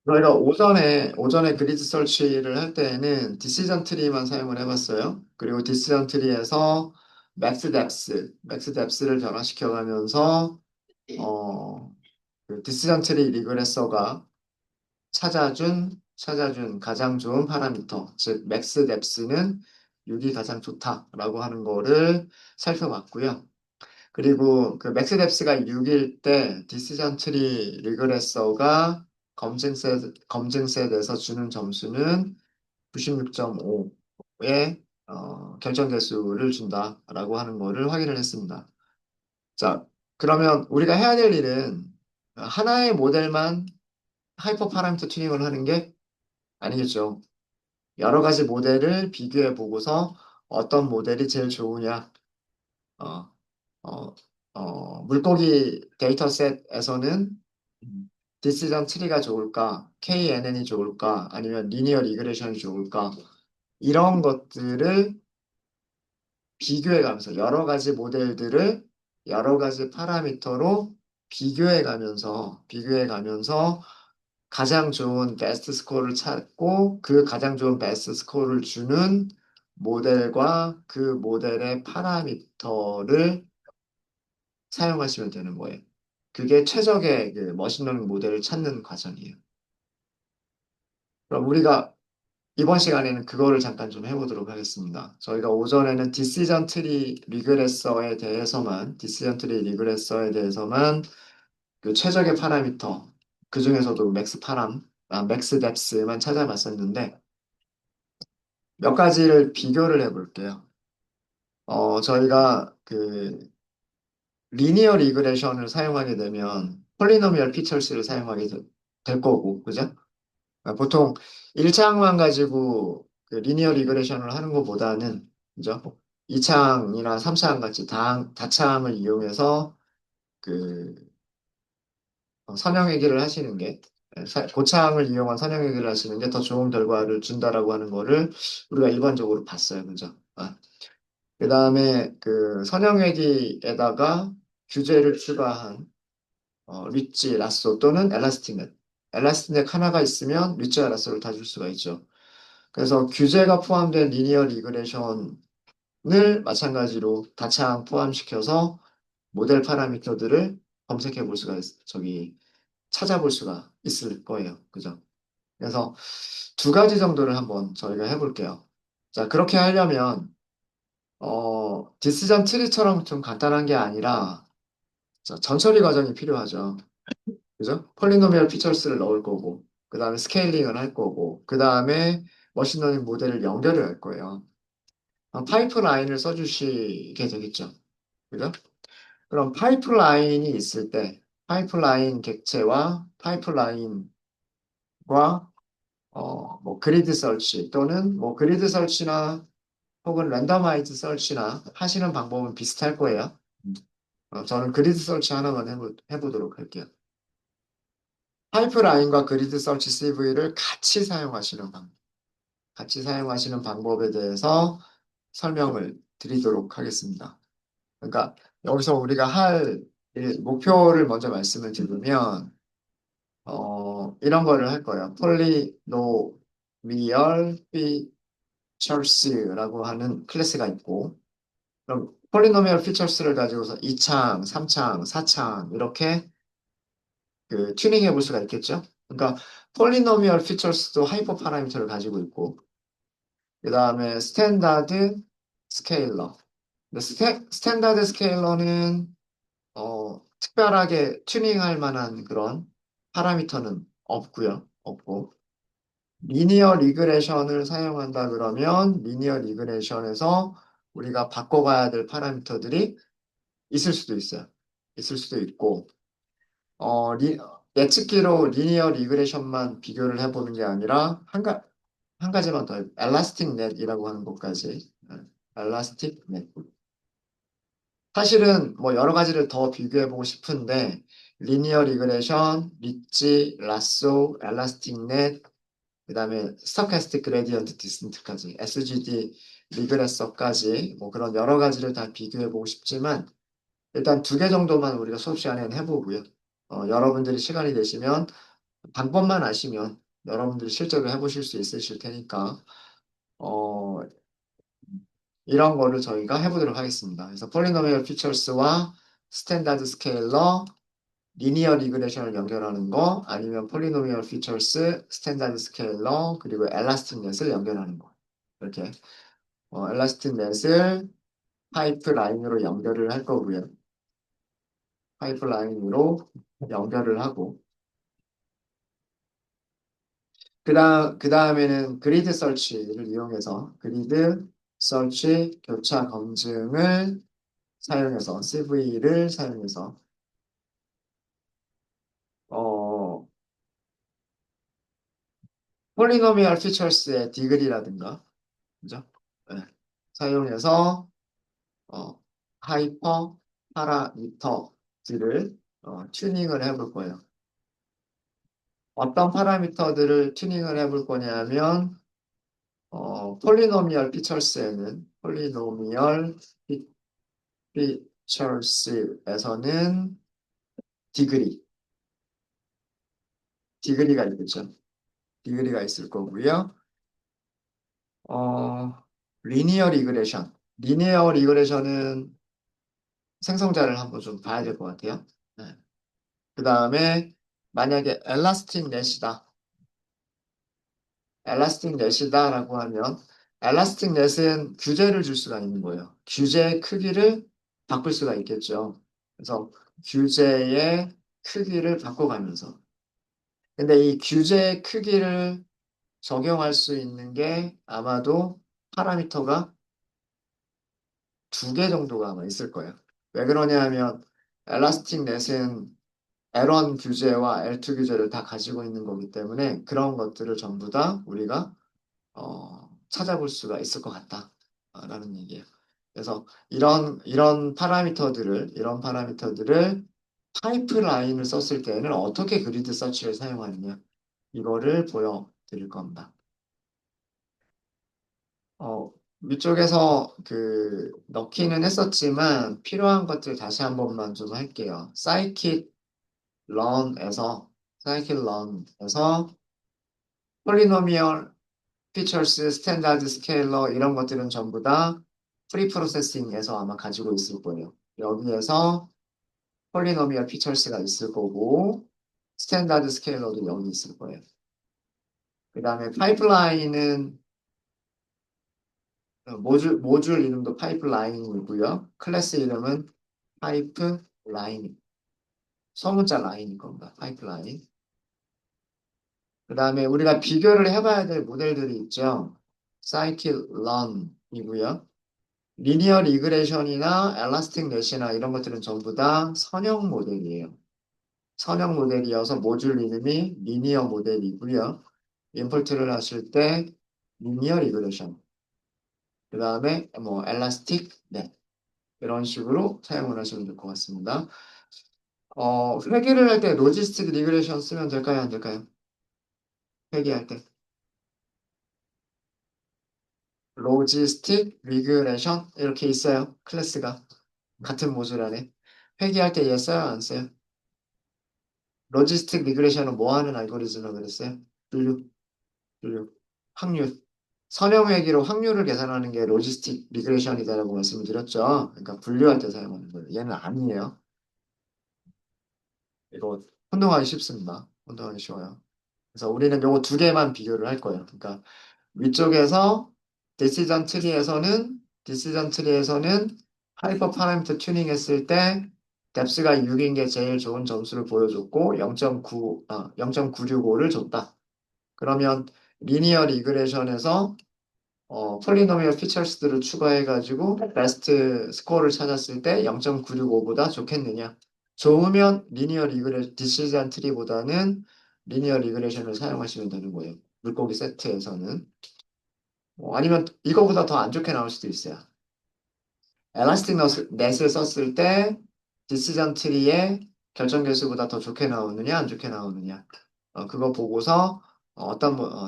저희가 오전에 그리드 설치를 할 때에는 디시전 트리만 사용을 해봤어요. 그리고 디시전 트리에서 맥스 뎁스를 변화시켜가면서, 어, 그 디시전 트리 리그레서가 찾아준 가장 좋은 파라미터, 즉, 맥스 뎁스는 6이 가장 좋다라고 하는 거를 살펴봤고요. 그리고 그 맥스 뎁스가 6일 때 디시전 트리 리그레서가 검증셋에서 주는 점수는 96.5의 결정 개수를 준다라고 하는 거를 확인을 했습니다. 자, 그러면 우리가 해야 될 일은 하나의 모델만 하이퍼 파라미터 튜닝을 하는 게 아니겠죠. 여러 가지 모델을 비교해 보고서 어떤 모델이 제일 좋으냐, 어, 어, 물고기 데이터셋에서는 디시전 트리가 좋을까, KNN이 좋을까, 아니면 리니어 리그레션이 좋을까, 이런 것들을 비교해 가면서 여러 가지 모델들을 여러 가지 파라미터로 비교해 가면서 가장 좋은 베스트 스코어를 찾고 그 가장 좋은 베스트 스코어를 주는 모델과 그 모델의 파라미터를 사용하시면 되는 거예요. 그게 최적의 그 머신러닝 모델을 찾는 과정이에요. 그럼 우리가 이번 시간에는 그거를 잠깐 좀 해보도록 하겠습니다. 저희가 오전에는 디시전 트리 리그레서에 대해서만 그 최적의 파라미터, 그 중에서도 맥스 뎁스만 찾아봤었는데 몇 가지를 비교를 해볼게요. 저희가 그 리니어 리그레션을 사용하게 되면 폴리노미얼 피처스를 사용하게 될 거고, 그죠? 그러니까 보통 1창만 가지고 그 리니어 리그레션을 하는 것보다는, 그죠? 2창이나 3창 같이 다창을 이용해서 그 선형외기를 하시는 게, 고창을 이용한 선형외기를 하시는 게 더 좋은 결과를 준다라고 하는 거를 우리가 일반적으로 봤어요, 그죠? 그 다음에 그 선형외기에다가 규제를 추가한 리치, 라쏘 또는 엘라스틱넷. 엘라스틱넷 하나가 있으면 리치와 라쏘를 다 줄 수가 있죠. 그래서 규제가 포함된 리니어 리그레션을 마찬가지로 다창 포함시켜서 모델 파라미터들을 검색해 볼 수가 저기 찾아볼 수가 있을 거예요. 그죠? 그래서 두 가지 정도를 한번 저희가 해볼게요. 자, 그렇게 하려면 디스전 트리처럼 좀 간단한 게 아니라 자, 전처리 과정이 필요하죠. 그죠? 폴리노미얼 피처스를 넣을 거고, 그 다음에 스케일링을 할 거고, 그 다음에 머신러닝 모델을 연결을 할 거예요. 파이프라인을 써주시게 되겠죠. 그죠? 그럼 파이프라인이 있을 때, 파이프라인 객체와 파이프라인과 뭐 그리드 설치 또는 뭐 그리드 설치나 혹은 랜더마이즈 설치나 하시는 방법은 비슷할 거예요. 저는 그리드 설치 하나만 해보도록 할게요. 파이프라인과 그리드 설치 CV를 같이 사용하시는 방법에 대해서 설명을 드리도록 하겠습니다. 그러니까 여기서 우리가 할 목표를 먼저 말씀을 드리면, 이런 거를 할 거예요. 폴리노미얼 피처스라고 하는 클래스가 있고, 그럼 폴리노미얼 피처스를 가지고서 2창, 3창, 4창 이렇게 그 튜닝 해볼 수가 있겠죠. 그러니까 폴리노미얼 피처스도 하이퍼 파라미터를 가지고 있고, 그 다음에 스케일러. 근데 스탠다드 스케일러는 특별하게 튜닝할 만한 그런 파라미터는 없고, 리니어 리그레션을 사용한다 그러면 리니어 리그레션에서 우리가 바꿔가야 될 파라미터들이 있을 수도 있어요. 있을 수도 있고, 어, 리, 예측기로 리니어 리그레션만 비교를 해보는 게 아니라 한 가지만 더, 엘라스틱 넷이라고 하는 것까지. 엘라스틱 넷. 사실은 뭐 여러 가지를 더 비교해보고 싶은데, 리니어 리그레션, 리치, 라쏘, 엘라스틱 넷, 그 다음에 스토캐스틱 그레디언트 디센트까지, SGD 리그레서까지, 뭐 그런 여러 가지를 다 비교해보고 싶지만, 일단 두 개 정도만 우리가 수업 시간에는 해보고요. 여러분들이 시간이 되시면 방법만 아시면 여러분들이 실제로 해보실 수 있으실 테니까 어, 이런 거를 저희가 해보도록 하겠습니다. 그래서 폴리노미얼 피처스와 스탠다드 스케일러, 리니어 리그레션을 연결하는 거, 아니면 폴리노미얼 피처스, 스탠다드 스케일러, 그리고 엘라스틱 넷을 연결하는 거. 이렇게 엘라스틱 넷을 파이프 라인으로 연결을 할 거고요. 파이프 라인으로 연결을 하고 그 다음에는 그리드 설치를 이용해서 그리드 설치 교차 검증을 사용해서 CV를 사용해서 어, 폴리노미얼 피처스의 디그리라든가 그죠? 네. 사용해서 어, 하이퍼 파라미터들을 튜닝을 해볼 거예요. 어떤 파라미터들을 튜닝을 해볼 거냐면 폴리노미얼 피처스에는 폴리노미얼 피처스에서는 디그리, 디그리가 있겠죠. 디그리가 있을 거고요. 어, 리니어 리그레션. 리니어 리그레션은 생성자를 한번 좀 봐야 될 것 같아요. 네. 그 다음에 만약에 엘라스틱 넷이다. 엘라스틱 넷이다라고 하면 엘라스틱 넷은 규제를 줄 수가 있는 거예요. 규제의 크기를 바꿀 수가 있겠죠. 그래서 규제의 크기를 바꿔가면서. 근데 이 규제의 크기를 적용할 수 있는 게 아마도 파라미터가 2개 정도가 아마 있을 거예요. 왜 그러냐 하면 엘라스틱 넷은 L1 규제와 L2 규제를 다 가지고 있는 거기 때문에 그런 것들을 전부 다 우리가 찾아볼 수가 있을 것 같다라는 얘기예요. 그래서 이런 파라미터들을 파이프라인을 썼을 때는 어떻게 그리드 서치를 사용하느냐 이거를 보여드릴 겁니다. 위쪽에서 넣기는 했었지만 필요한 것들 다시 한 번만 좀 할게요. scikit-learn에서 폴리노미얼 피처스, 스탠다드 스케일러 이런 것들은 전부 다 프리 프로세싱에서 아마 가지고 있을 거예요. 여기에서 폴리노미얼 피처스가 있을 거고 스탠다드 스케일러도 여기 있을 거예요. 그 다음에 파이프라인은 모듈 이름도 파이프라인이고요. 클래스 이름은 파이프라인. 소문자 라인일 겁니다. 파이프라인. 그 다음에 우리가 비교를 해봐야 될 모델들이 있죠. scikit-learn이고요. 리니어 리그레션이나 엘라스틱 넷이나 이런 것들은 전부 다 선형 모델이에요. 선형 모델이어서 모듈 이름이 리니어 모델이고요. 임포트를 하실 때 리니어 리그레션, 그 다음에 뭐 엘라스틱 넷 이런 식으로 사용을 하시면 될 것 같습니다. 회계를 할 때 로지스틱 리그레션 쓰면 될까요? 안 될까요? 회계할 때 로지스틱 리그레션 이렇게 있어요. 클래스가 같은 모듈 안에 회계할 때 얘 써요? 안 써요? 로지스틱 리그레션은 뭐 하는 알고리즘을 그랬어요? 분류, 분류, 확률. 선형회계로 확률을 계산하는 게 로지스틱 리그레션이다라고 말씀을 드렸죠. 그러니까 분류할 때 사용하는 거예요. 얘는 아니에요. 이거 혼동하기 쉽습니다. 혼동하기 쉬워요. 그래서 우리는 요거 2개만 비교를 할 거예요. 그러니까 위쪽에서 디시전 트리에서는 하이퍼 파라미터 튜닝 했을 때 뎁스가 6인 게 제일 좋은 점수를 보여줬고 0.965를 줬다. 그러면 리니어 리그레션에서 폴리노미얼 피처스들을 추가해가지고 베스트 스코어를 찾았을 때 0.965보다 좋겠느냐? 좋으면 디시전 트리보다는 리니어 리그레션을 사용하시면 되는 거예요. 물고기 세트에서는. 아니면 이거보다 더 안 좋게 나올 수도 있어요. 엘라스틱 넷을 썼을 때 디시전 트리의 결정 개수보다 더 좋게 나오느냐 안 좋게 나오느냐 그거 보고서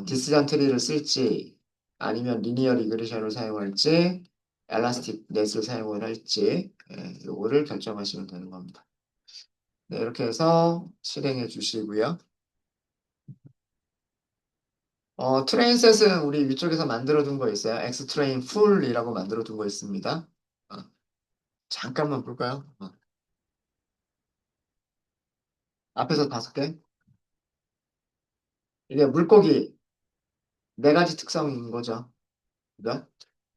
디시전 트리를 쓸지 아니면 리니어 리그레션을 사용할지 엘라스틱 넷을 사용을 할지 요거를 결정하시면 되는 겁니다. 네, 이렇게 해서 실행해 주시고요. 트레인셋은 우리 위쪽에서 만들어둔 거 있어요. 엑스트레인 풀이라고 만들어둔 거 있습니다. 어, 잠깐만 볼까요? 앞에서 5개. 이게 물고기 4가지 특성이 있는 거죠. 그죠?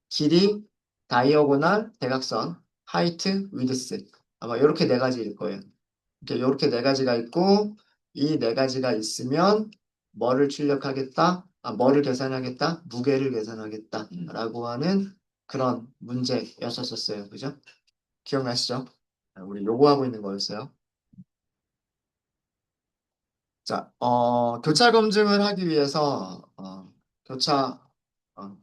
길이, 다이어고날, 대각선, 하이트, 위드스. 아마 이렇게 4가지일 거예요. 이렇게 4가지가 있고, 이 4가지가 있으면 뭐를 출력하겠다? 뭐를 계산하겠다? 무게를 계산하겠다. 라고 하는 그런 문제였었어요. 그죠? 기억나시죠? 우리 요구하고 있는 거였어요. 자, 교차 검증을 하기 위해서, 교차, 어,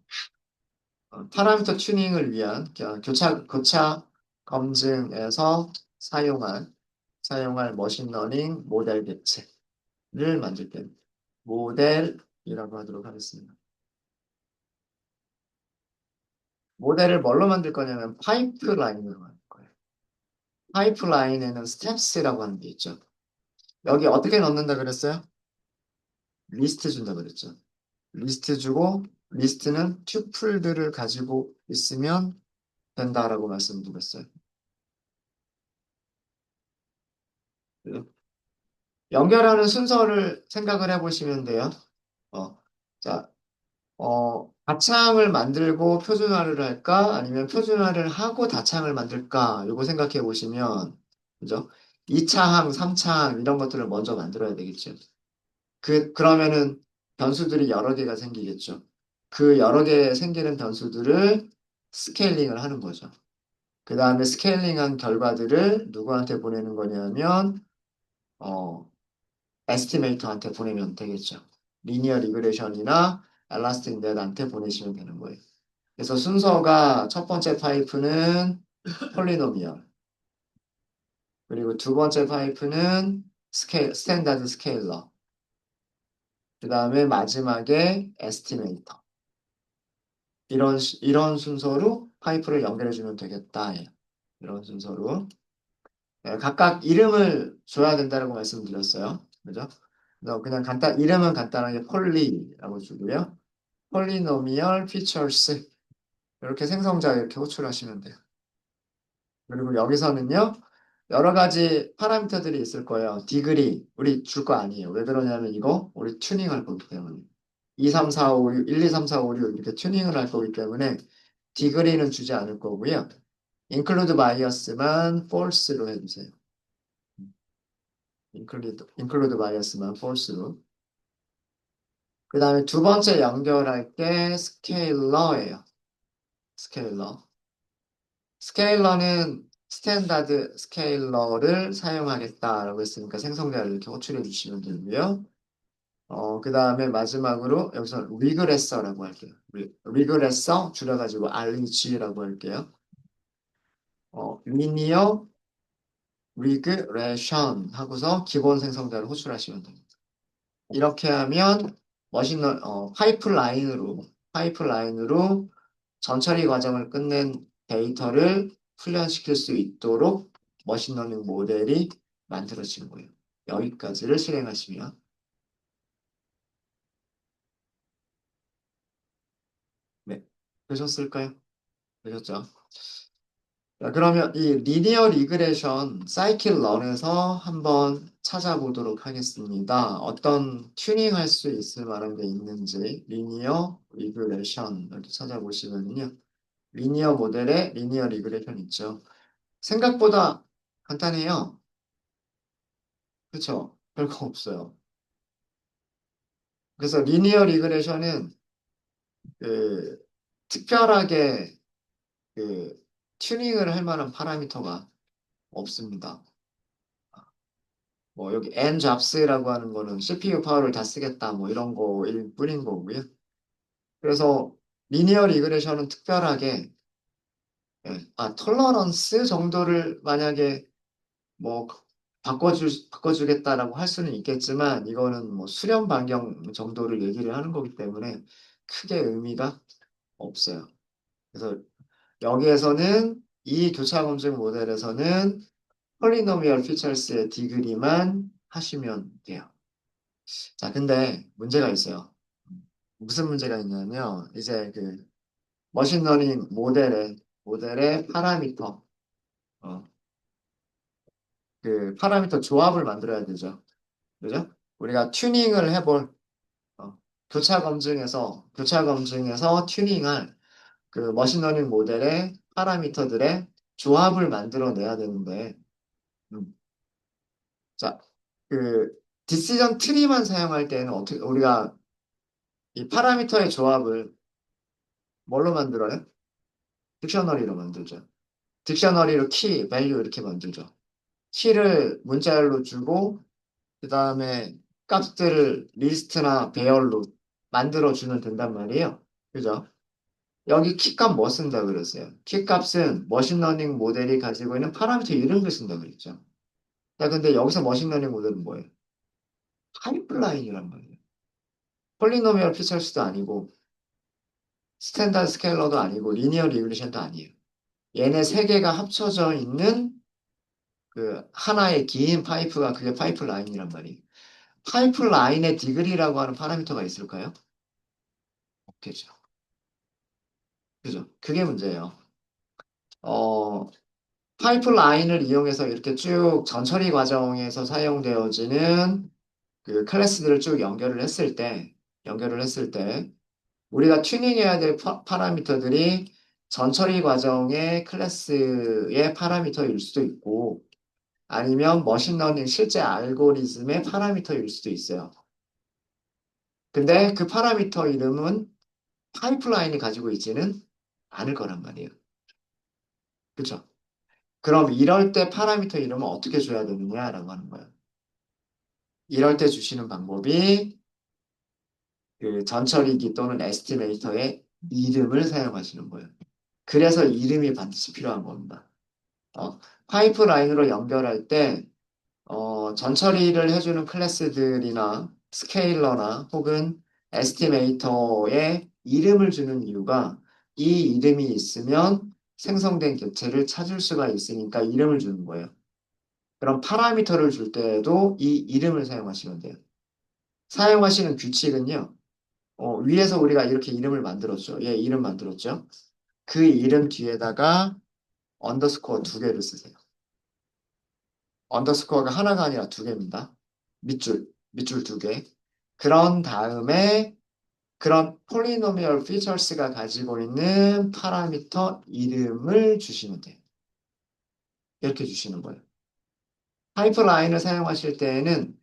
파라미터 튜닝을 위한 교차 검증에서 사용할 머신러닝 모델 객체를 만들 때 모델이라고 하도록 하겠습니다. 모델을 뭘로 만들 거냐면 파이프라인으로 만들 거예요. 파이프라인에는 스텝스라고 하는 게 있죠. 여기 어떻게 넣는다 그랬어요? 리스트 준다 그랬죠. 리스트 주고 리스트는 튜플들을 가지고 있으면 된다라고 말씀드렸어요. 연결하는 순서를 생각을 해보시면 돼요. 어, 자, 다창을 만들고 표준화를 할까? 아니면 표준화를 하고 다창을 만들까? 요거 생각해 보시면, 그죠? 2차항, 3차항 이런 것들을 먼저 만들어야 되겠죠. 그러면은 변수들이 여러 개가 생기겠죠. 그 여러 개 생기는 변수들을 스케일링을 하는 거죠. 그 다음에 스케일링한 결과들을 누구한테 보내는 거냐면, 어, 에스티메이터한테 보내면 되겠죠. 리니어 리그레션이나 엘라스틱 넷한테 보내시면 되는 거예요. 그래서 순서가 첫 번째 파이프는 폴리노미얼, 그리고 두 번째 파이프는 스탠다드 스케일러, 그 다음에 마지막에 에스티메이터. 이런 순서로 파이프를 연결해주면 되겠다. 예. 이런 순서로. 네, 각각 이름을 줘야 된다고 말씀드렸어요. 그죠? 그래서 그냥 이름은 간단하게 폴리라고 주고요. 폴리노미얼 피처스 이렇게 생성자 이렇게 호출하시면 돼요. 그리고 여기서는요. 여러 가지 파라미터들이 있을 거예요. 디그리 우리 줄 거 아니에요. 왜 그러냐면 이거 우리 튜닝할 거기 때문에 2, 3, 4, 5, 6, 1, 2, 3, 4, 5, 6 이렇게 튜닝을 할 거기 때문에 디그리는 주지 않을 거고요. include bias만 false로 해주세요. include bias만 false로. 그 다음에 두 번째 연결할 게 스케일러예요. 스케일러. 스케일러는 스탠다드 스케일러를 사용하겠다라고 했으니까 생성자를 이렇게 호출해 주시면 되고요. 그 다음에 마지막으로 여기서 리그레서라고 할게요. 리그레서 줄여가지고 REG라고 할게요. 리니어 리그레션 하고서 기본 생성자를 호출하시면 됩니다. 이렇게 하면 파이프라인으로 전처리 과정을 끝낸 데이터를 훈련시킬 수 있도록 머신러닝 모델이 만들어진 거예요. 여기까지를 실행하시면 네, 되셨을까요? 되셨죠? 자, 그러면 이 리니어 리그레션 사이클 런에서 한번 찾아보도록 하겠습니다. 어떤 튜닝할 수 있을 만한 게 있는지 리니어 리그레션 이렇게 찾아보시면요. 리니어 모델에 리니어 리그레션 있죠. 생각보다 간단해요. 그렇죠? 별거 없어요. 그래서 리니어 리그레션은 그 특별하게 그 튜닝을 할 만한 파라미터가 없습니다. 뭐 여기 n 잡스라고 하는 거는 CPU 파워를 다 쓰겠다 뭐 이런 거일 뿐인 거고요. 그래서 리니어 리그레션은 특별하게 톨러런스 정도를 만약에 뭐 바꿔주겠다라고 할 수는 있겠지만 이거는 뭐 수렴 반경 정도를 얘기를 하는 거기 때문에 크게 의미가 없어요. 그래서 여기에서는 이 교차 검증 모델에서는 폴리노미얼 피처스의 디그리만 하시면 돼요. 자, 근데 문제가 있어요. 무슨 문제가 있냐면, 이제 그 머신러닝 모델의 파라미터, 어, 그 파라미터 조합을 만들어야 되죠. 그죠? 우리가 튜닝을 해볼, 어, 교차 검증에서 튜닝할 그 머신러닝 모델의 파라미터들의 조합을 만들어내야 되는데, 음, 자, 그 디시전 트리만 사용할 때는 어떻게, 우리가 이 파라미터의 조합을 뭘로 만들어요? 딕셔너리로 만들죠. 딕셔너리로 키, 밸류 이렇게 만들죠. 키를 문자열로 주고 그 다음에 값들을 리스트나 배열로 만들어주면 된단 말이에요. 그죠? 여기 키값 뭐 쓴다 그랬어요? 키값은 머신러닝 모델이 가지고 있는 파라미터 이름을 쓴다 그랬죠. 자, 근데 여기서 머신러닝 모델은 뭐예요? 파이프라인이란 말이에요. 폴리노미얼 피처스도 아니고 스탠다드 스케일러도 아니고 리니어 리그레션도 아니에요. 얘네 세 개가 합쳐져 있는 그 하나의 긴 파이프가 그게 파이프라인이란 말이에요. 파이프라인의 디그리라고 하는 파라미터가 있을까요? 없겠죠. 그죠? 그게 문제예요. 어, 파이프라인을 이용해서 이렇게 쭉 전처리 과정에서 사용되어지는 그 클래스들을 쭉 연결을 했을 때, 우리가 튜닝해야 될 파라미터들이 전처리 과정의 클래스의 파라미터일 수도 있고, 아니면 머신러닝 실제 알고리즘의 파라미터일 수도 있어요. 근데 그 파라미터 이름은 파이프라인이 가지고 있지는 않을 거란 말이에요. 그쵸? 그럼 이럴 때 파라미터 이름은 어떻게 줘야 되느냐라고 하는 거예요. 이럴 때 주시는 방법이 그 전처리기 또는 에스티메이터의 이름을 사용하시는 거예요. 그래서 이름이 반드시 필요한 겁니다. 파이프라인으로 연결할 때 전처리를 해주는 클래스들이나 스케일러나 혹은 에스티메이터에 이름을 주는 이유가 이 이름이 있으면 생성된 객체를 찾을 수가 있으니까 이름을 주는 거예요. 그럼 파라미터를 줄 때에도 이 이름을 사용하시면 돼요. 사용하시는 규칙은요. 위에서 우리가 이렇게 이름을 만들었죠. 예, 이름 만들었죠. 그 이름 뒤에다가 언더스코어 두 개를 쓰세요. 언더스코어가 하나가 아니라 두 개입니다. 밑줄 두 개. 그런 다음에 그런 폴리노미얼 피처스가 가지고 있는 파라미터 이름을 주시면 돼요. 이렇게 주시는 거예요. 파이프라인을 사용하실 때에는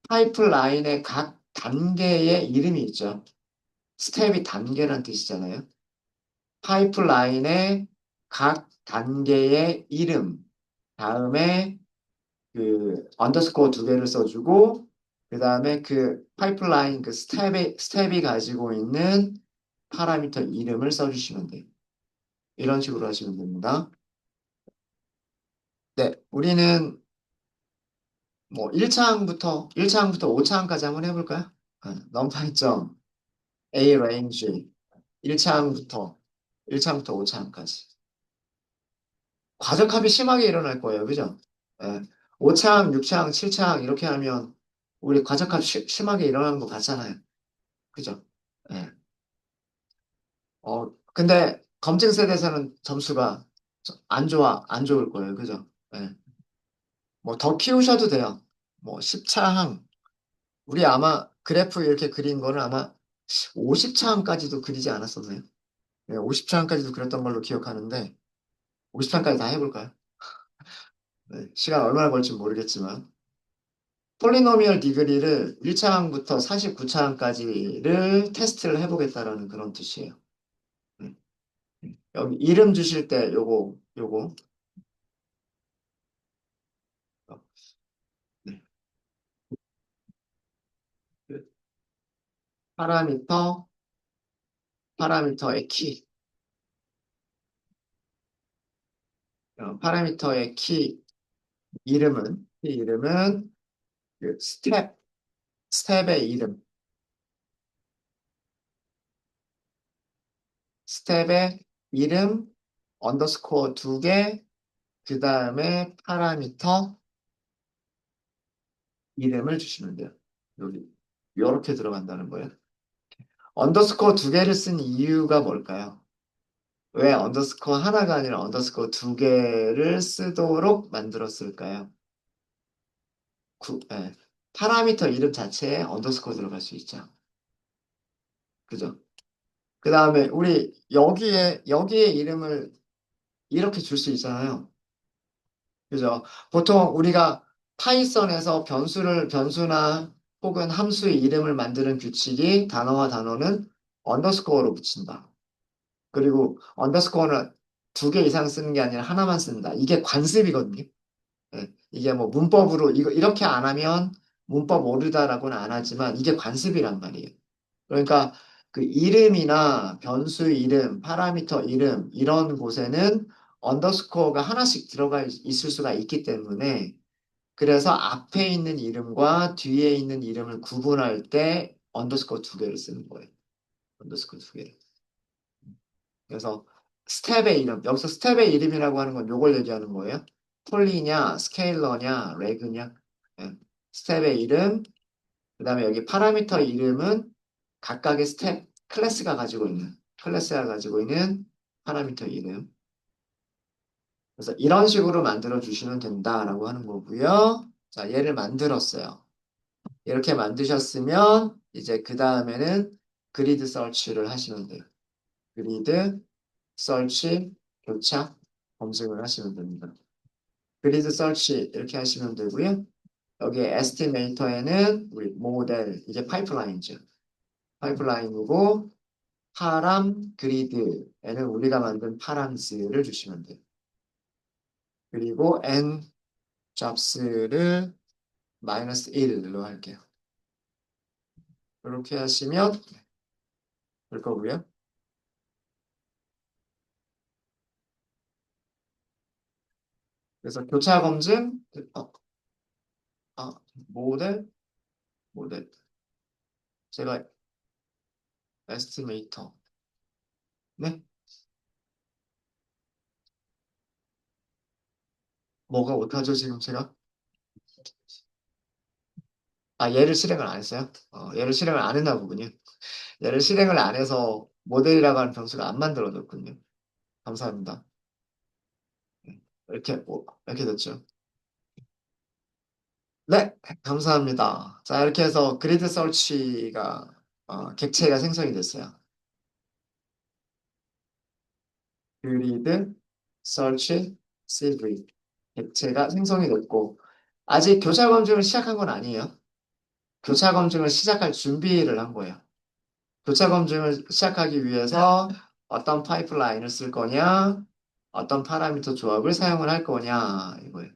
파이프라인의 각 단계의 이름이 있죠. 스텝이 단계란 뜻이잖아요. 파이프라인의 각 단계의 이름, 다음에 그 언더스코어 두 개를 써주고, 그 다음에 그 파이프라인 그 스텝이 가지고 있는 파라미터 이름을 써주시면 돼요. 이런 식으로 하시면 됩니다. 네, 우리는 뭐 1차항부터 5차항까지 한번 해볼까요? 넘파이 점 A range 1차항부터 1차항부터 5차항까지. 과적합이 심하게 일어날 거예요. 그죠? 예. 5차항, 6차항, 7차항 이렇게 하면 우리 과적합 심하게 일어나는 거 같잖아요. 그죠? 예. 근데 검증 세대에서는 점수가 안 좋을 거예요. 그죠? 예. 뭐 더 키우셔도 돼요. 뭐 10차항. 우리 아마 그래프 이렇게 그린 거는 아마 50차항까지도 그리지 않았었나요? 네, 50차항까지도 그렸던 걸로 기억하는데 50차항까지 다 해볼까요? 네, 시간 얼마나 걸릴지 모르겠지만 폴리노미얼 디그리를 1차항부터 49차항까지를 테스트를 해보겠다라는 그런 뜻이에요. 네, 여기 이름 주실 때 요거 어, 네, 그 파라미터 파라미터의 파라미터의 키 이름은 그 스텝의 이름, 스텝의 이름, 언더스코어 두 개, 그 다음에 파라미터 이름을 주시면 돼요. 여기, 이렇게 들어간다는 거예요. 언더스코어 두 개를 쓴 이유가 뭘까요? 왜 언더스코어 하나가 아니라 언더스코어 두 개를 쓰도록 만들었을까요? 예. 파라미터 이름 자체에 언더스코어 들어갈 수 있죠. 그죠? 그 다음에 우리 여기에 이름을 이렇게 줄 수 있잖아요. 그죠? 보통 우리가 파이썬에서 변수나 혹은 함수의 이름을 만드는 규칙이 단어와 단어는 언더스코어로 붙인다. 그리고 언더스코어는 두 개 이상 쓰는 게 아니라 하나만 쓴다. 이게 관습이거든요. 예, 이게 뭐 문법으로 이렇게 안 하면 문법 오류다라고는 안 하지만 이게 관습이란 말이에요. 그러니까 그 이름이나 변수 이름, 파라미터 이름 이런 곳에는 언더스코어가 하나씩 있을 수가 있기 때문에 그래서 앞에 있는 이름과 뒤에 있는 이름을 구분할 때 언더스코어 두 개를 쓰는 거예요. 언더스코어 두 개를. 그래서 스텝의 이름, 여기서 스텝의 이름이라고 하는 건 요걸 얘기하는 거예요. 폴리냐, 스케일러냐, 레그냐. 예. 스텝의 이름, 그 다음에 여기 파라미터 이름은 각각의 스텝, 클래스가 가지고 있는 파라미터 이름. 그래서 이런 식으로 만들어 주시면 된다라고 하는 거고요. 자, 얘를 만들었어요. 이렇게 만드셨으면 이제 그 다음에는 그리드 서치를 하시면 돼요. 그리드 서치, 교차, 검증을 하시면 됩니다. 그리드 서치 이렇게 하시면 되고요. 여기에 에스티메이터에는 우리 모델, 이게 파이프라인이죠. 파이프라인이고 파람 그리드에는 우리가 만든 파람스를 주시면 돼요. 그리고 n 잡스를 마이너스 1로 할게요. 이렇게 하시면 될 거고요. 그래서 교차 검증, 어, 모델, 모델. 제가 에스티메이터. 네? 뭐가 못하죠, 지금 제가? 얘를 실행을 안 했어요? 얘를 실행을 안 했나 보군요. 얘를 실행을 안 해서 모델이라고 하는 변수가 안 만들어졌군요. 감사합니다. 네. 이렇게 됐죠. 네, 감사합니다. 자, 이렇게 해서 그리드 서치가, 객체가 생성이 됐어요. 그리드 서치 CV. 객체가 생성이 됐고, 아직 교차 검증을 시작한 건 아니에요. 교차 검증을 시작할 준비를 한 거예요. 교차 검증을 시작하기 위해서 어떤 파이프라인을 쓸 거냐, 어떤 파라미터 조합을 사용을 할 거냐, 이거예요.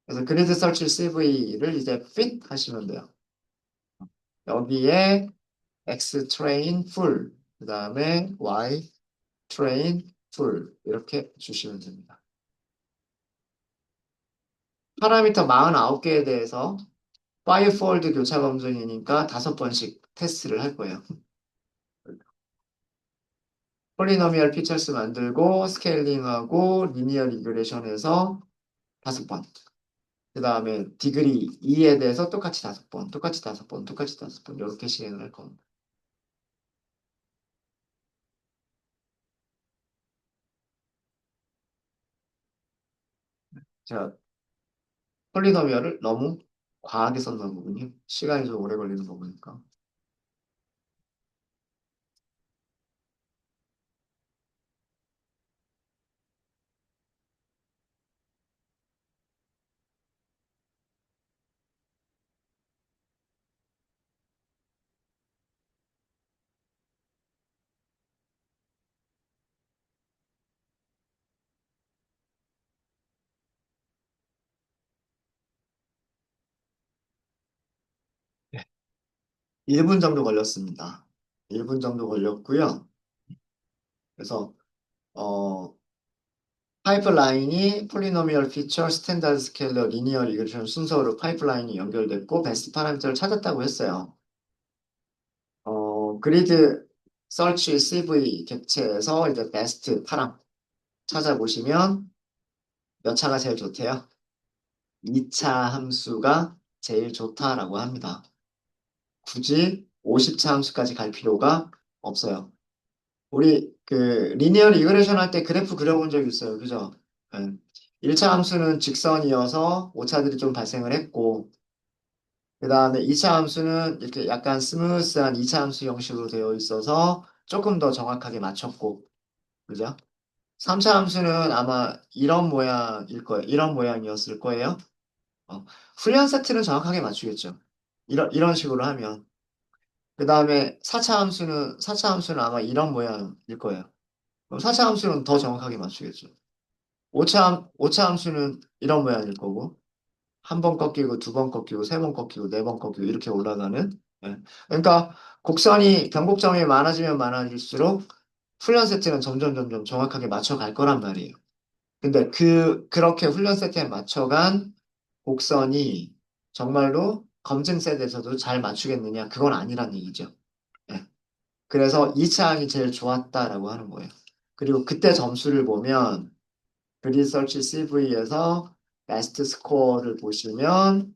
그래서 그리드 서치 CV를 이제 fit 하시면 돼요. 여기에 X train full, 그 다음에 Y train full 이렇게 주시면 됩니다. 파라미터 49개에 대해서 5fold 교차 검증이니까 5번씩 테스트를 할 거예요. 폴리노미얼 피처스 만들고 스케일링하고 리니어 리그레션해서 5번. 그 다음에 디그리 2에 대해서 똑같이 5번, 똑같이 5번, 똑같이 5번 이렇게 실행을 할 겁니다. 제가 폴리노미얼을 너무 과하게 썼나 보군요. 시간이 좀 오래 걸리는 거 보니까. 네. 1분 정도 걸렸습니다. 1분 정도 걸렸고요. 그래서 어, 파이프라인이 폴리노미얼 피처, 스탠다드 스케일러, 리니어 리그레션 순서로 파이프라인이 연결됐고 베스트 파라미터를 찾았다고 했어요. 그리드 서치 CV 객체에서 이제 베스트 파람 찾아보시면 몇 차가 제일 좋대요? 2차 함수가 제일 좋다라고 합니다. 굳이 50차 함수까지 갈 필요가 없어요. 우리 그 리니어 리그레션 할 때 그래프 그려본 적 있어요. 그죠? 예. 1차 함수는 직선이어서 오차들이 좀 발생을 했고, 그 다음에 2차 함수는 이렇게 약간 스무스한 2차 함수 형식으로 되어 있어서 조금 더 정확하게 맞췄고, 그죠? 3차 함수는 아마 이런 모양일 거예요. 이런 모양이었을 거예요. 어, 훈련 세트는 정확하게 맞추겠죠. 이런 식으로 하면. 그 다음에 4차 함수는 아마 이런 모양일 거예요. 그럼 4차 함수는 더 정확하게 맞추겠죠. 5차 함수는 이런 모양일 거고, 한 번 꺾이고, 두 번 꺾이고, 세 번 꺾이고, 네 번 꺾이고, 이렇게 올라가는. 예. 그러니까 곡선이, 변곡점이 많아지면 많아질수록 훈련 세트는 점점 정확하게 맞춰갈 거란 말이에요. 근데 그렇게 훈련 세트에 맞춰간 곡선이 정말로 검증 셋에서도 잘 맞추겠느냐? 그건 아니란 얘기죠. 예. 그래서 2차항이 제일 좋았다라고 하는 거예요. 그리고 그때 점수를 보면 그리서치 CV에서 베스트 스코어를 보시면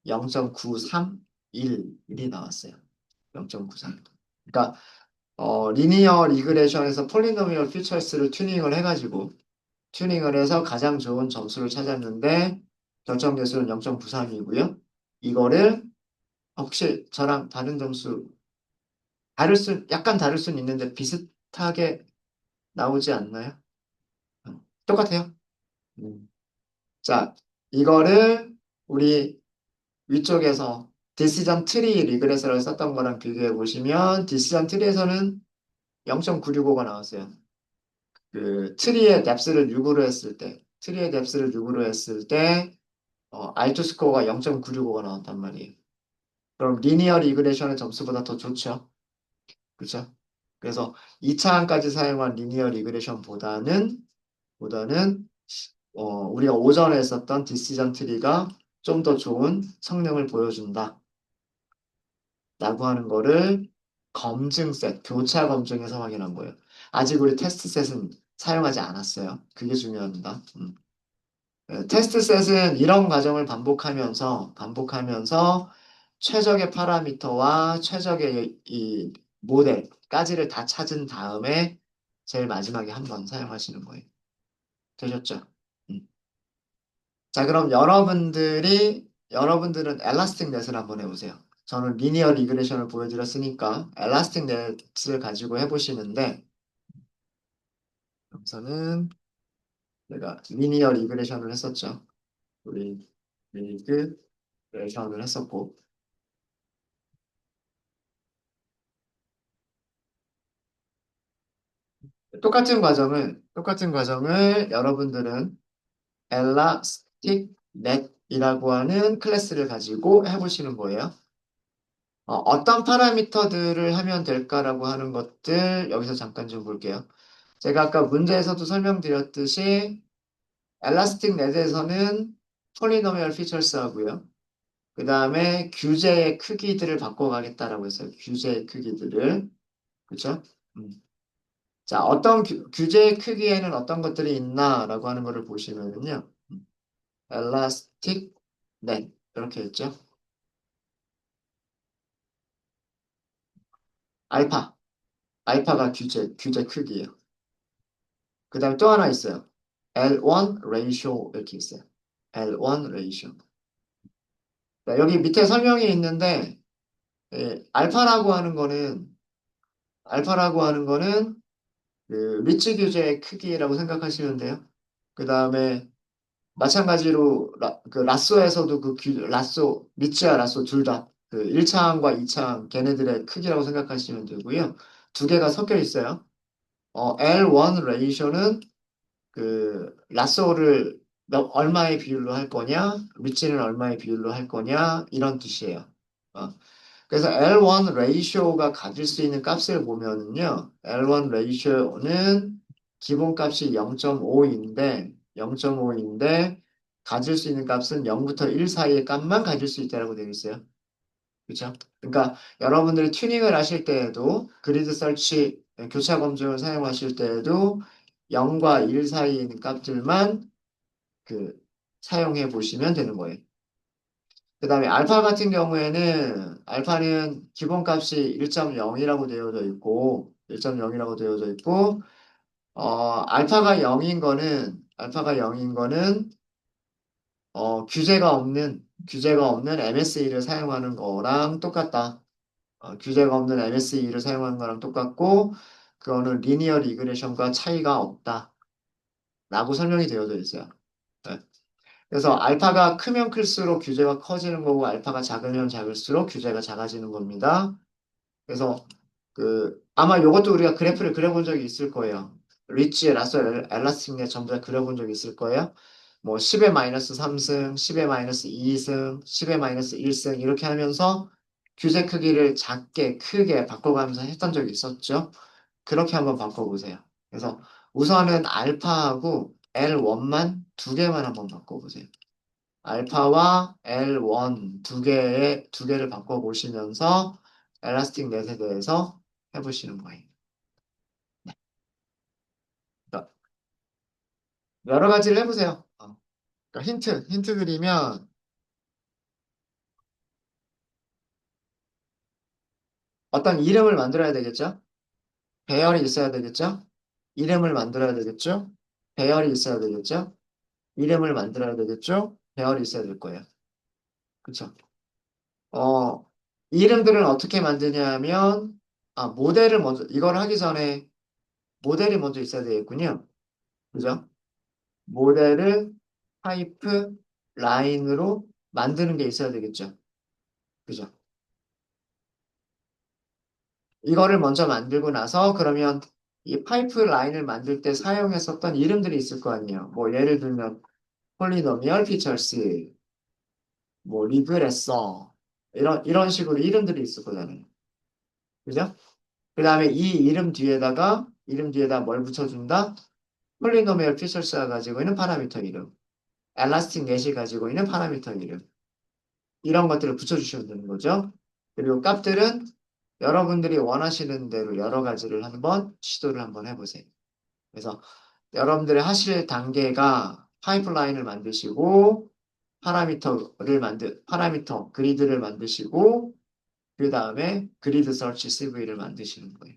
0.931이 나왔어요. 0.93. 그러니까 리니어 리그레션에서 폴리노미얼 피처스를 튜닝을 해서 가장 좋은 점수를 찾았는데 결정 개수는 0.93이고요. 이거를 혹시 저랑 다른 점수 약간 다를 수는 있는데 비슷하게 나오지 않나요? 똑같아요. 음. 자, 이거를 우리 위쪽에서 디시전 트리 리그레서를 썼던 거랑 비교해 보시면 디시전 트리에서는 0.965가 나왔어요. 그 트리의 뎁스를 6으로 했을 때 R2 스코어가 0.965가 나왔단 말이에요. 그럼 리니어 리그레션의 점수보다 더 좋죠. 그렇죠? 그래서 2차항까지 사용한 리니어 리그레션보다는 우리가 오전에 썼던 디시전 트리가 좀 더 좋은 성능을 보여준다. 라고 하는 거를 교차 검증에서 확인한 거예요. 아직 우리 테스트 셋은 사용하지 않았어요. 그게 중요합니다. 테스트 셋은 이런 과정을 반복하면서 최적의 파라미터와 최적의 이 모델까지를 다 찾은 다음에 제일 마지막에 한 번 사용하시는 거예요. 되셨죠? 음. 자, 그럼 여러분들은 엘라스틱 넷을 한번 해보세요. 저는 리니어 리그레션을 보여드렸으니까 엘라스틱 넷을 가지고 해보시는데 여기서는 내가 리니어 리그레션을 했었죠. 우리 리그레션을 했었고 똑같은 과정을 여러분들은 엘라스틱 넷이라고 하는 클래스를 가지고 해보시는 거예요. 어떤 파라미터들을 하면 될까라고 하는 것들 여기서 잠깐 좀 볼게요. 제가 아까 문제에서도 설명드렸듯이 엘라스틱 넷에서는 폴리노미얼 피처스 하고요. 그 다음에 규제의 크기들을 바꿔가겠다라고 했어요. 규제의 크기들을. 그렇죠? 음. 자, 어떤 규제의 크기에는 어떤 것들이 있나라고 하는 것을 보시면은요. 엘라스틱 넷 이렇게 했죠. 알파. 알파가 규제 크기예요. 그 다음에 또 하나 있어요. L1 ratio 이렇게 있어요. L1 ratio. 자, 여기 밑에 설명이 있는데 알파라고 하는 거는 그 리츠 규제의 크기라고 생각하시면 돼요. 그 다음에 마찬가지로 라쏘에서도 리츠와 라쏘 둘 다 그 1차항과 2차항 걔네들의 크기라고 생각하시면 되고요. 두 개가 섞여 있어요. L1 레이쇼는 그 라쏘를 얼마의 비율로 할 거냐, 리치는 얼마의 비율로 할 거냐 이런 뜻이에요. 어, 그래서 L1 레이쇼가 가질 수 있는 값을 보면은요, L1 레이쇼는 기본값이 0.5인데 가질 수 있는 값은 0부터 1 사이의 값만 가질 수 있다고 되어 있어요. 그렇죠? 그러니까 여러분들이 튜닝을 하실 때에도 그리드 설치 교차 검증을 사용하실 때에도 0과 1 사이에 있는 값들만 그 사용해 보시면 되는 거예요. 그 다음에 알파 같은 경우에는 알파는 기본값이 1.0이라고 되어져 있고 1.0이라고 되어져 있고 알파가 0인 거는 규제가 없는 MSE를 사용하는 거랑 똑같다. 규제가 없는 MSE를 사용하는 거랑 똑같고 그거는 리니어 리그레션과 차이가 없다라고 설명이 되어져 있어요. 네. 그래서 알파가 크면 클수록 규제가 커지는 거고 알파가 작으면 작을수록 규제가 작아지는 겁니다. 그래서 아마 이것도 우리가 그래프를 그려본 적이 있을 거예요. 리치, 라소, 엘라스틱네 전부 다 그려본 적이 있을 거예요. 뭐 10의 마이너스 3승, 10의 마이너스 2승, 10의 마이너스 1승 이렇게 하면서 규제 크기를 작게 크게 바꿔가면서 했던 적이 있었죠. 그렇게 한번 바꿔보세요. 그래서 우선은 알파하고 L1만 두 개만 한번 바꿔보세요. 알파와 L1 두 개를 바꿔보시면서 엘라스틱 넷에 대해서 해보시는 거예요. 그러니까 여러 가지를 해보세요. 그러니까 힌트 드리면 어떤 이름을 만들어야 되겠죠? 배열이 있어야 되겠죠? 이름을 만들어야 되겠죠? 배열이 있어야 되겠죠? 이름을 만들어야 되겠죠? 배열이 있어야 될 거예요. 그쵸? 어, 이름들은 어떻게 만드냐면, 이걸 하기 전에 모델이 먼저 있어야 되겠군요. 그죠? 모델을 파이프 라인으로 만드는 게 있어야 되겠죠. 그죠? 이거를 먼저 만들고 나서 그러면 이 파이프 라인을 만들 때 사용했었던 이름들이 있을 거 아니에요. 뭐 예를 들면 폴리노미얼 피처스, 뭐 리그레서 이런 식으로 이름들이 있을 거잖아요. 그죠? 그 다음에 이름 뒤에다 뭘 붙여준다? 폴리노미얼 피처스가 가지고 있는 파라미터 이름, 엘라스틱 넷이 가지고 있는 파라미터 이름. 이런 것들을 붙여주시면 되는 거죠. 그리고 값들은 여러분들이 원하시는 대로 여러 가지를 한번 시도를 한번 해보세요. 그래서 여러분들이 하실 단계가 파이프라인을 만드시고 파라미터 그리드를 만드시고 그 다음에 그리드 서치 CV를 만드시는 거예요.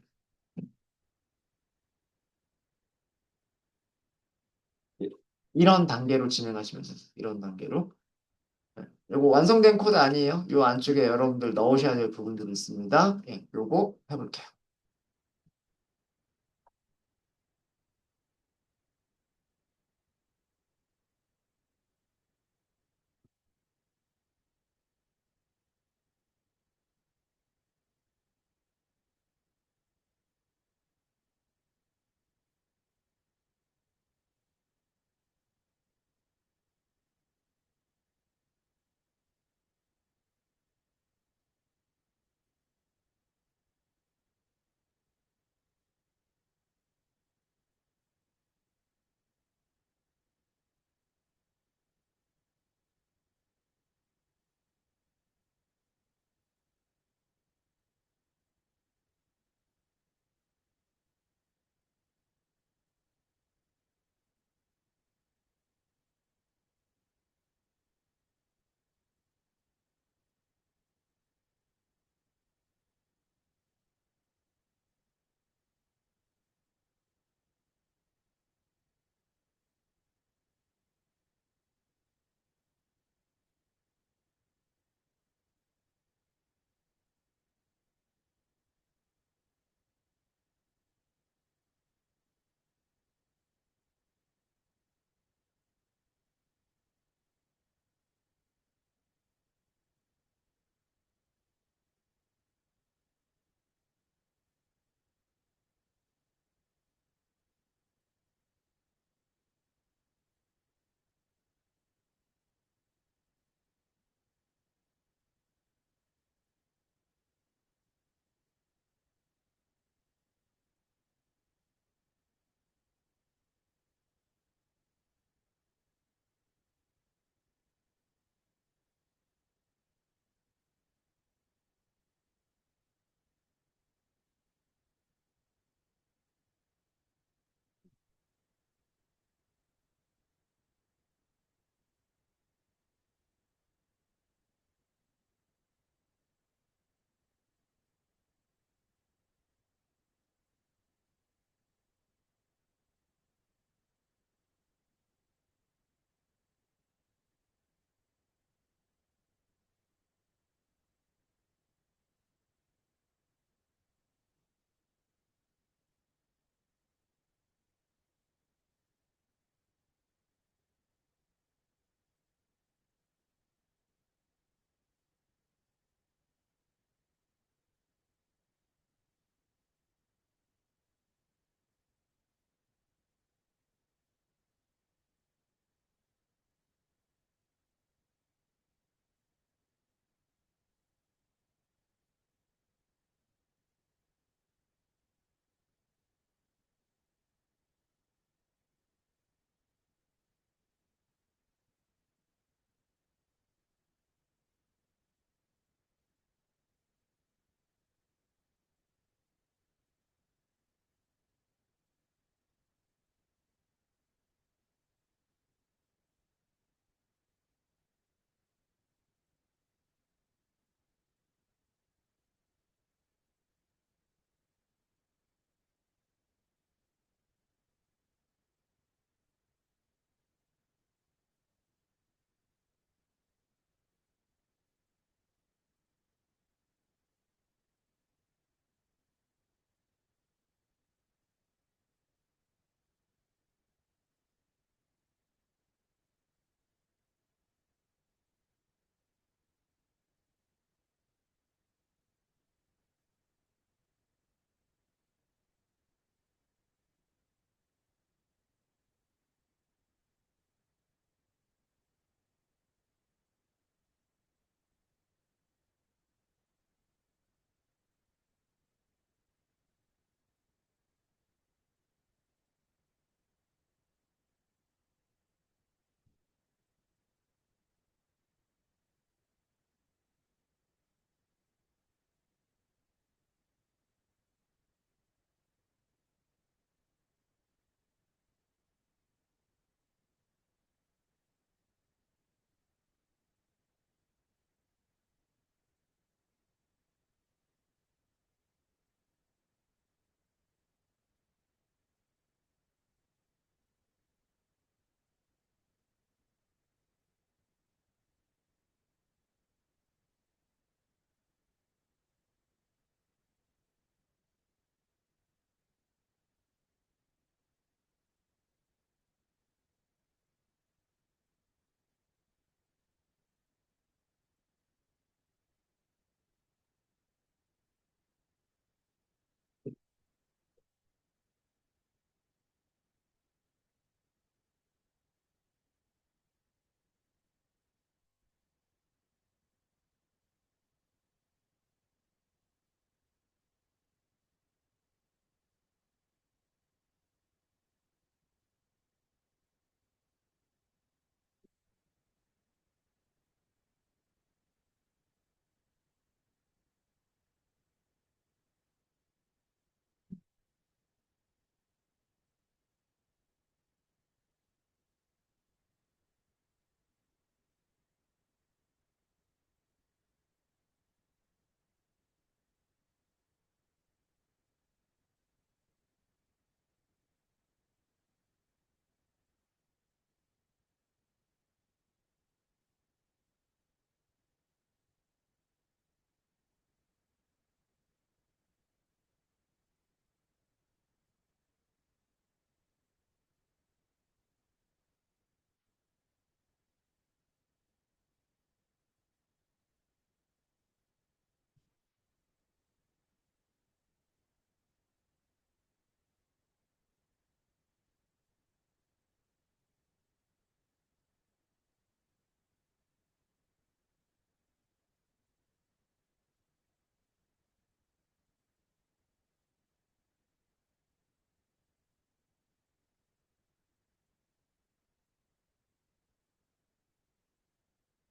이런 단계로 진행하시면 돼요. 이런 단계로. 요거 완성된 코드 아니에요. 요 안쪽에 여러분들 넣으셔야 될 부분들이 있습니다. 예, 요거 해볼게요.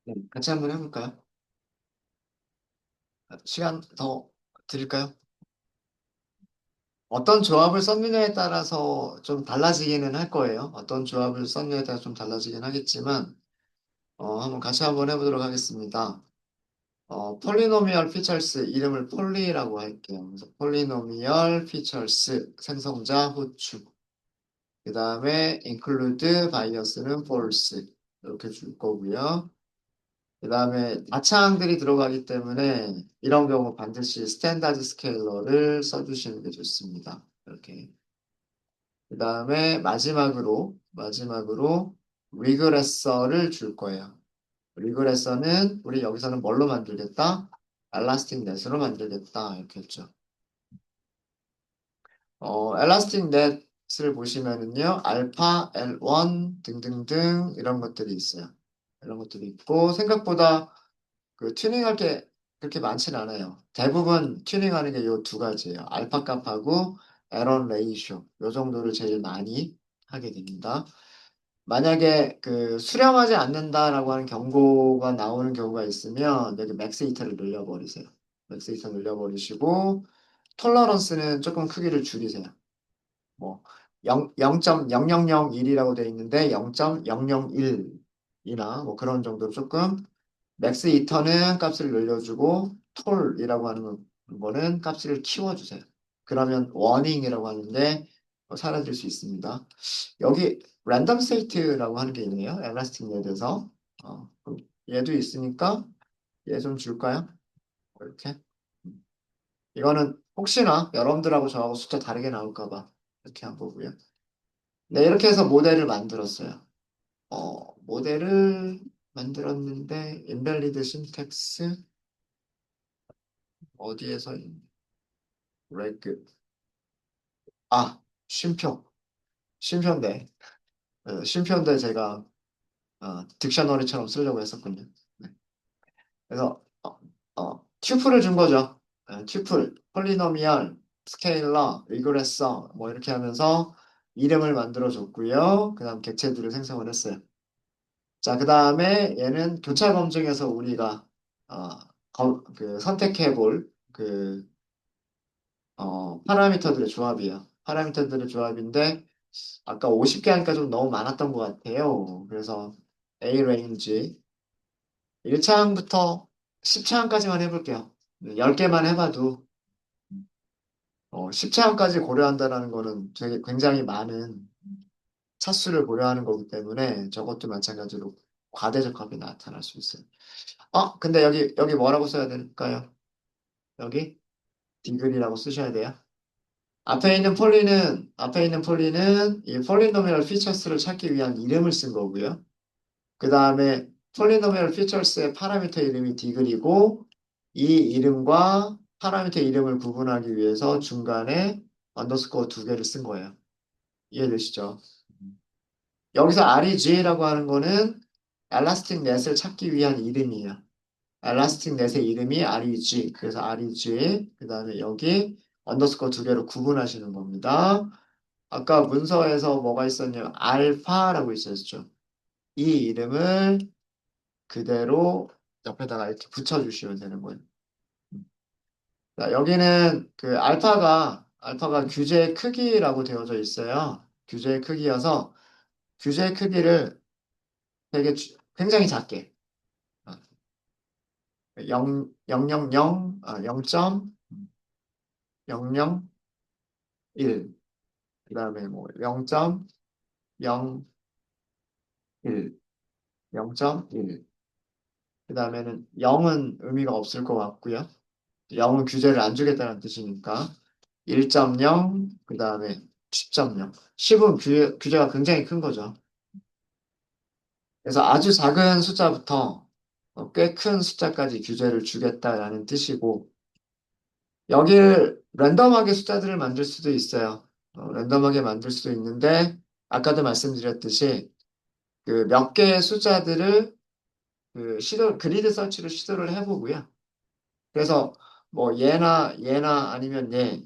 네, 같이 한번 해볼까요? 시간 더 드릴까요? 어떤 조합을 썼느냐에 따라서 좀 달라지기는 할 거예요. 어떤 조합을 썼느냐에 따라 좀 달라지긴 하겠지만, 한번 같이 한번 해보도록 하겠습니다. 폴리노미얼 피처스 이름을 폴리라고 할게요. 그래서 폴리노미얼 피처스 생성자 호출. 그 다음에 include bias는 false 이렇게 줄 거고요. 그 다음에 다차항들이 들어가기 때문에 이런 경우 반드시 스탠다드 스케일러를 써주시는 게 좋습니다. 이렇게. 그 다음에 마지막으로 리그레서를 줄 거예요. 리그레서는 우리 여기서는 뭘로 만들겠다? 엘라스틱 넷으로 만들겠다. 이렇게 했죠. 엘라스틱 넷을 보시면은요, 알파, L1 등등등 이런 것들이 있어요. 이런 것들이 있고, 생각보다 그 튜닝할 게 그렇게 많진 않아요. 대부분 튜닝하는 게 요 두 가지예요. 알파 값하고 에런 레이쇼. 요 정도를 제일 많이 하게 됩니다. 만약에 그 수렴하지 않는다라고 하는 경고가 나오는 경우가 있으면 여기 맥스 히터를 늘려버리세요. 맥스 히터 늘려버리시고 톨러런스는 조금 크기를 줄이세요. 뭐 0.0001이라고 되어 있는데 0.001이나 뭐 그런 정도로 조금 맥스 히터는 값을 늘려주고 톨이라고 하는 거는 값을 키워주세요. 그러면 워닝이라고 하는데 사라질 수 있습니다. 여기 랜덤 스테이트라고 하는 게 있네요. 엘라스틱 넷에서 그럼 얘도 있으니까 얘 좀 줄까요? 이렇게 이거는 혹시나 여러분들하고 저하고 숫자 다르게 나올까 봐 이렇게 한 거고요. 네, 이렇게 해서 모델을 만들었어요. 모델을 만들었는데 인밸리드 신텍스 어디에서 레그 아 쉼표 쉼표인데 쉼표인데 제가 딕셔너리처럼 쓰려고 했었군요. 네. 그래서 튜플을 준 거죠. 튜플, 폴리노미얼, 스케일러, 리그레서 뭐 이렇게 하면서 이름을 만들어 줬고요. 그다음 객체들을 생성을 했어요. 자, 그다음에 얘는 교차 검증에서 우리가 어, 그 선택해 볼그 파라미터들의 조합이에요. 파라미터들의 조합인데 아까 50개 하니까 좀 너무 많았던 것 같아요. 그래서 A 레인지 1차항부터 10차항까지만 해볼게요. 10개만 해봐도 10차항까지 고려한다는 거는 되게 굉장히 많은 차수를 고려하는 거기 때문에 저것도 마찬가지로 과대적합이 나타날 수 있어요. 근데 여기 뭐라고 써야 될까요? 여기 딩글이라고 쓰셔야 돼요. 앞에 있는 폴리는 이 폴리노미얼 피처스를 찾기 위한 이름을 쓴 거고요. 그 다음에 폴리노미얼 피처스의 파라미터 이름이 디글이고 이 이름과 파라미터 이름을 구분하기 위해서 중간에 언더스코어 두 개를 쓴 거예요. 이해되시죠? 여기서 REG라고 하는 거는 엘라스틱 넷을 찾기 위한 이름이에요. 엘라스틱 넷의 이름이 REG. 그래서 REG. 그 다음에 여기 언더스코어 두 개로 구분하시는 겁니다. 아까 문서에서 뭐가 있었냐면 알파라고 있었죠. 이 이름을 그대로 옆에다가 이렇게 붙여주시면 되는 거예요. 자, 여기는 그 알파가 규제의 크기라고 되어져 있어요. 규제의 크기여서 규제의 크기를 굉장히 작게 0, 0 0 0, 0.001, 그 다음에 뭐 0.01, 0.1, 그 다음에는 0은 의미가 없을 것 같고요. 0은 규제를 안 주겠다는 뜻이니까 1.0, 그 다음에 10.0. 10은 규제가 굉장히 큰 거죠. 그래서 아주 작은 숫자부터 꽤 큰 숫자까지 규제를 주겠다라는 뜻이고, 여기를 랜덤하게 숫자들을 만들 수도 있어요. 랜덤하게 만들 수도 있는데, 아까도 말씀드렸듯이 그 몇 개의 숫자들을 그리드 서치를 시도를 해보고요. 그래서 뭐 얘나 아니면 얘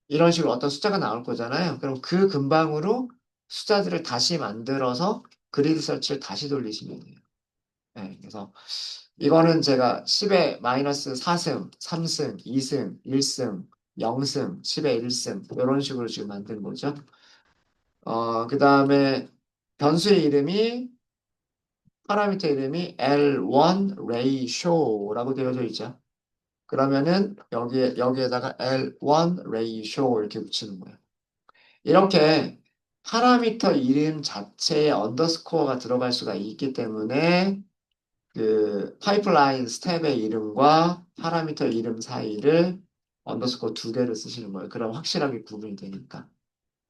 이런 식으로 어떤 숫자가 나올 거잖아요. 그럼 그 근방으로 숫자들을 다시 만들어서 그리드 서치를 다시 돌리시면 돼요. 네, 그래서 이거는 제가 10에 마이너스 4승, 3승, 2승, 1승, 0승, 10에 1승 이런 식으로 지금 만든 거죠. 그 다음에 변수의 이름이 파라미터 이름이 L1 ratio라고 되어져 있죠. 그러면은 여기에다가 L1 ratio 이렇게 붙이는 거예요. 이렇게 파라미터 이름 자체에 언더스코어가 들어갈 수가 있기 때문에 그 파이프라인 스텝의 이름과 파라미터 이름 사이를 언더스코어 두 개를 쓰시는 거예요. 그럼 확실하게 구분이 되니까.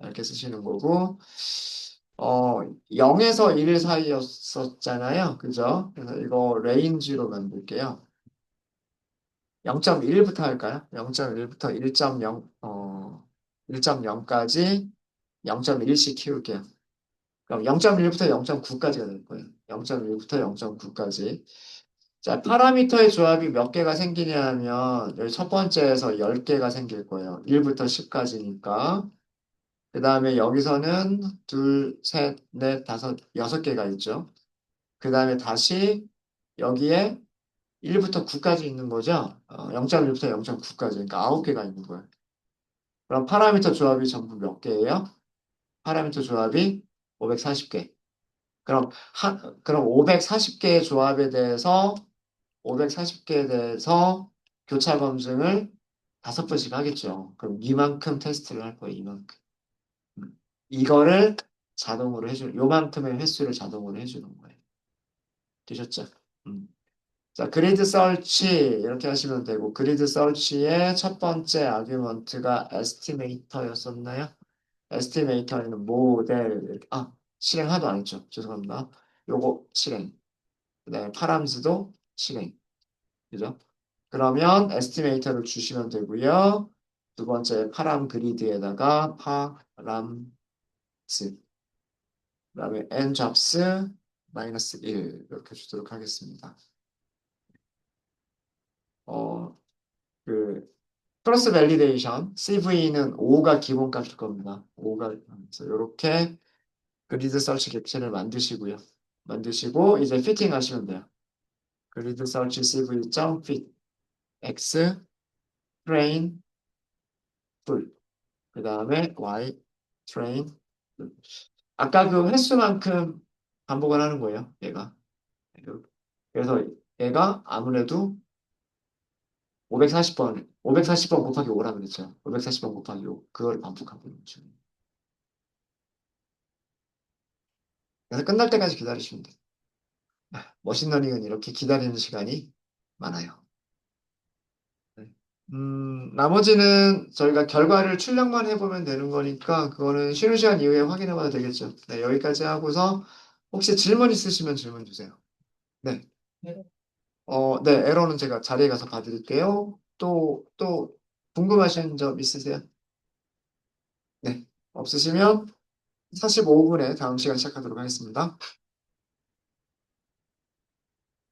이렇게 쓰시는 거고, 어, 0에서 1 사이였었잖아요. 그죠? 그래서 이거 레인지로 만들게요. 0.1부터 할까요? 0.1부터 1.0, 1.0까지 0.1씩 키울게요. 그럼 0.1부터 0.9까지가 될 거예요. 0.1부터 0.9까지. 자, 파라미터의 조합이 몇 개가 생기냐 하면, 여기 첫 번째에서 10개가 생길 거예요. 1부터 10까지니까. 그 다음에 여기서는 둘, 셋, 넷, 다섯, 6개가 있죠. 그 다음에 다시 여기에 1부터 9까지 있는 거죠. 0.1부터 0.9까지. 그러니까 9개가 있는 거예요. 그럼 파라미터 조합이 전부 몇 개예요? 파라미터 조합이 540개. 그럼 540개의 조합에 대해서 540개에 대해서 교차 검증을 5번씩 하겠죠. 그럼 이만큼 테스트를 할 거예요. 이만큼. 이거를 자동으로 요만큼의 횟수를 자동으로 해주는 거예요. 되셨죠? 음. 자, 그리드 설치 이렇게 하시면 되고 그리드 설치의 첫 번째 아규먼트가 에스티메이터였었나요? 에스티메이터에는 모델 실행 하도 안 했죠. 죄송합니다. 요거 실행. 그다음에 파람즈도 실행. 그죠? 그러면 에스티메이터를 주시면 되고요. 두 번째 파람 그리드에다가 파람즈 그다음에 n 잡스 마이너스 1 이렇게 주도록 하겠습니다. 어, 그 크로스 밸리데이션 CV는 5가 기본값일 겁니다. 5가 그래서 이렇게 그리드 설치 객체를 만드시고요. 만드시고 이제 피팅 하시면 돼요. 그리드 설치 CV.fit x train full 그 다음에 y train full. 아까 그 횟수만큼 반복을 하는 거예요. 얘가. 그래서 얘가 아무래도 540번 곱하기 5라 그랬죠. 540번 곱하기 5. 그걸 반복하고 있죠. 그래서 끝날 때까지 기다리시면 돼요. 머신러닝은 이렇게 기다리는 시간이 많아요. 네. 나머지는 저희가 결과를 출력만 해보면 되는 거니까 그거는 쉬는 시간 이후에 확인해봐도 되겠죠. 네, 여기까지 하고서 혹시 질문 있으시면 질문 주세요. 네. 네, 에러는 제가 자리에 가서 봐드릴게요. 또 궁금하신 점 있으세요? 네. 없으시면 45분에 다음 시간 시작하도록 하겠습니다.